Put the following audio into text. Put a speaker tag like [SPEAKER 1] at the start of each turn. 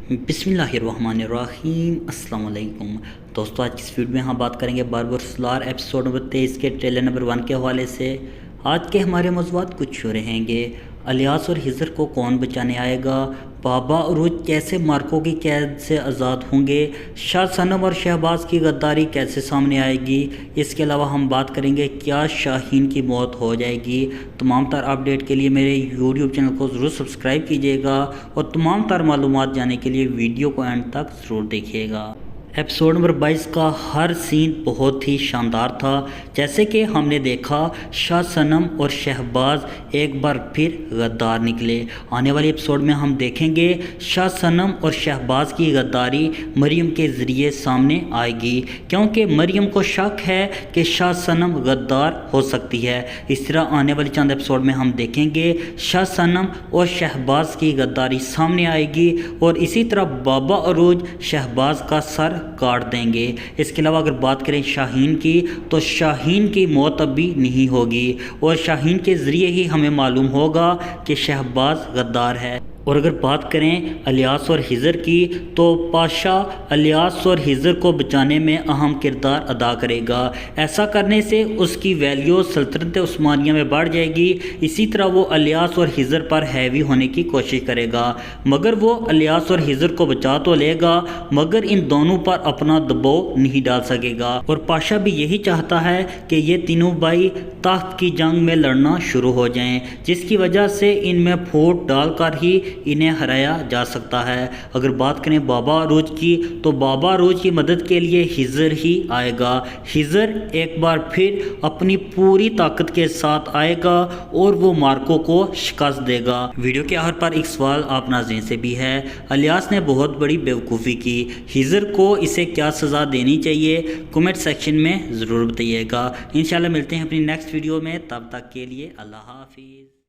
[SPEAKER 1] बिस्मिल्लाहिर्रहमानिर्रहीम। अस्सलाम वालेकुम दोस्तों, आज की इस वीडियो में हम बात करेंगे बारबर सोलार एपिसोड नंबर 23 के ट्रेलर नंबर 1 के हवाले से। आज के हमारे मौज़ूआत कुछ हो रहेंगे। अलियास और हिजर को कौन बचाने आएगा, बाबा अरूज कैसे मार्को की कैद से आज़ाद होंगे, शाह सनम और शहबाज की गद्दारी कैसे सामने आएगी। इसके अलावा हम बात करेंगे क्या शाहीन की मौत हो जाएगी। तमाम तर अपडेट के लिए मेरे यूट्यूब चैनल को ज़रूर सब्सक्राइब कीजिएगा और तमाम तर मालूमात जानने के लिए वीडियो को एंड तक ज़रूर देखिएगा। एपिसोड नंबर 22 का हर सीन बहुत ही शानदार था। जैसे कि हमने देखा शाह सनम और शहबाज एक बार फिर गद्दार निकले। आने वाले एपिसोड में हम देखेंगे शाह सनम और शहबाज की गद्दारी मरियम के ज़रिए सामने आएगी, क्योंकि मरियम को शक है कि शाह सनम गद्दार हो सकती है। इस तरह आने वाले चंद एपिसोड में हम देखेंगे शाह सनम और शहबाज की गद्दारी सामने आएगी और इसी तरह बाबा अरूज शहबाज का सर काट देंगे। इसके अलावा अगर बात करें शाहीन की, तो शाहीन की मौत अभी नहीं होगी और शाहीन के ज़रिए ही हमें मालूम होगा कि शहबाज गद्दार है। और अगर बात करें अलियास और हिजर की, तो पाशा अलियास और हिजर को बचाने में अहम किरदार अदा करेगा। ऐसा करने से उसकी वैल्यू सल्तनत उस्मानिया में बढ़ जाएगी। इसी तरह वो अलियास और हिजर पर हैवी होने की कोशिश करेगा, मगर वो अलियास और हिजर को बचा तो लेगा, मगर इन दोनों पर अपना दबाव नहीं डाल सकेगा। और पाशा भी यही चाहता है कि ये तीनों भाई तख्त की जंग में लड़ना शुरू हो जाएं, जिसकी वजह से इनमें फूट डालकर ही इन्हें हराया जा सकता है। अगर बात करें बाबा अरूज की, तो बाबा अरूज की मदद के लिए हिजर ही आएगा। हिजर एक बार फिर अपनी पूरी ताकत के साथ आएगा और वो मार्को को शिकस्त देगा। वीडियो के आखिर पर एक सवाल आप नाज़रीन से भी है, अलियास ने बहुत बड़ी बेवकूफ़ी की, हिजर को इसे क्या सज़ा देनी चाहिए? कमेंट सेक्शन में ज़रूर बताइएगा। इंशाल्लाह मिलते हैं अपनी नेक्स्ट वीडियो में, तब तक के लिए अल्लाह हाफिज़।